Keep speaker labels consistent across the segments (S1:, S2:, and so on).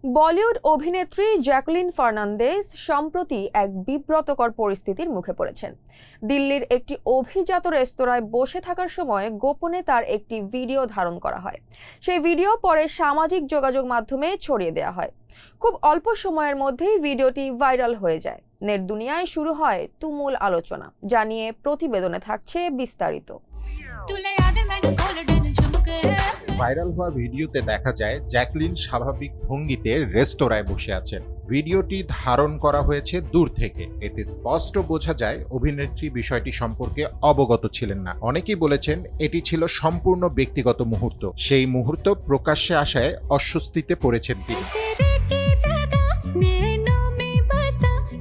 S1: বলিউড অভিনেত্রী Jacqueline Fernandez সম্প্রতি এক বিব্রতকর পরিস্থিতির মুখে পড়েছেন। দিল্লির একটি অভিজাত রেস্তোরাঁয় বসে থাকার সময় গোপনে তার একটি ভিডিও ধারণ করা হয়। সেই ভিডিও পরে সামাজিক যোগাযোগ মাধ্যমে ছড়িয়ে দেওয়া হয়। খুব অল্প সময়ের মধ্যেই ভিডিওটি ভাইরাল হয়ে যায়। নেট দুনিয়ায় শুরু হয় তুমুল আলোচনা, যা নিয়ে প্রতিবেদনে থাকছে বিস্তারিত।
S2: ভাইরাল হওয়া ভিডিওতে দেখা যায় জ্যাকলিন স্বাভাবিক ভঙ্গিতে রেস্তোরাঁয় বসে আছেন। ভিডিওটি ধারণ করা হয়েছে দূর থেকে। এতে স্পষ্ট বোঝা যায় অভিনেত্রী বিষয়টি সম্পর্কে অবগত ছিলেন না। অনেকেই বলেছেন এটি ছিল সম্পূর্ণ ব্যক্তিগত মুহূর্ত। সেই মুহূর্ত প্রকাশ্যে আসায় অস্বস্তিতে পড়েছেন তিনি।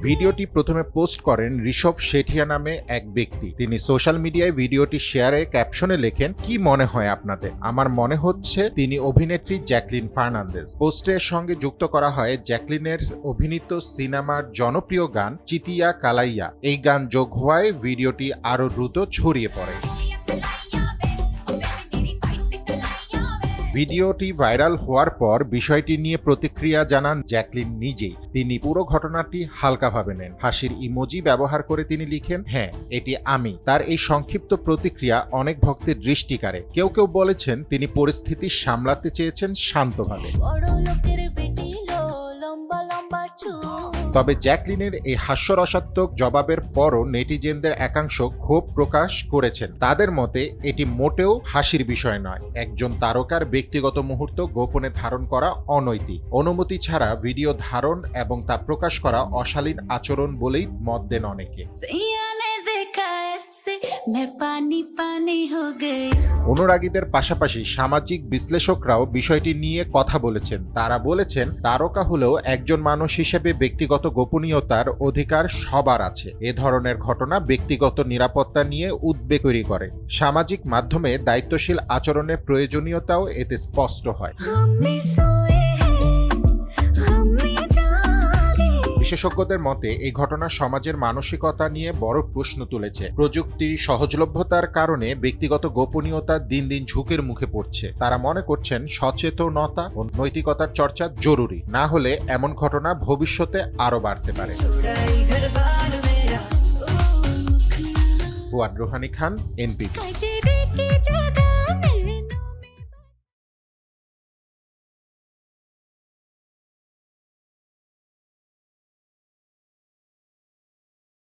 S2: ভিডিওটি প্রথমে পোস্ট করেন ঋষভ শেঠিয়া নামে এক ব্যক্তি। তিনি সোশ্যাল মিডিয়ায় ভিডিওটি শেয়ারে ক্যাপশনে লেখেন, কি মনে হয় আপনাদের? আমার মনে হচ্ছে তিনি অভিনেত্রী জ্যাকলিন ফার্নান্দেজ। পোস্টের সঙ্গে যুক্ত করা হয় জ্যাকলিনের অভিনীত সিনেমার জনপ্রিয় গান চিতিয়া কালাইয়া। এই গান যোগ হওয়ায় ভিডিওটি আরো দ্রুত ছড়িয়ে পড়ে। ভিডিওটি ভাইরাল হওয়ার পর বিষয়টি নিয়ে প্রতিক্রিয়া জানান জ্যাকলিন নিজেই। তিনি পুরো ঘটনাটি হালকাভাবে নেন। হাসির ইমোজি ব্যবহার করে তিনি লিখেন, হ্যাঁ, এটি আমি। তার এই সংক্ষিপ্ত প্রতিক্রিয়া অনেক ভক্তের দৃষ্টি কাড়ে। কেউ কেউ বলেছেন তিনি পরিস্থিতি সামলাতে চেয়েছেন শান্তভাবে। তবে জ্যাকলিনের এই হাস্যরসাত্মক জবাবের পরও নেটিজেনদের একাংশ ক্ষোভ প্রকাশ করেছেন। তাদের মতে এটি মোটেও হাসির বিষয় নয়। একজন তারকার ব্যক্তিগত মুহূর্ত গোপনে ধারণ করা অনৈতিক। অনুমতি ছাড়া ভিডিও ধারণ এবং তা প্রকাশ করা অশালীন আচরণ বলেই মত দেন অনেকে। অনুরাগীদের পাশাপাশি সামাজিক বিশ্লেষকরাও বিষয়টি নিয়ে কথা বলেছেন। তারা বলেছেন, তারকা হলেও একজন মানুষ হিসেবে ব্যক্তিগত গোপনীয়তার অধিকার সবার আছে। এ ধরনের ঘটনা ব্যক্তিগত নিরাপত্তা নিয়ে উদ্বেগ তৈরি করে। সামাজিক মাধ্যমে দায়িত্বশীল আচরণের প্রয়োজনীয়তাও এতে স্পষ্ট হয়। বিশেষজ্ঞদের মতে এই ঘটনা সমাজের মানসিকতা নিয়ে বড় প্রশ্ন তুলেছে। প্রযুক্তির সহজলভ্যতার কারণে ব্যক্তিগত গোপনীয়তা দিন দিন ঝুঁকির মুখে পড়ছে। তারা মনে করছেন সচেতনতা ও নৈতিকতার চর্চা জরুরি। না হলে এমন ঘটনা ভবিষ্যতে আরো বাড়তে পারে। ফুয়াদ রুহানী খান, এনপিবি।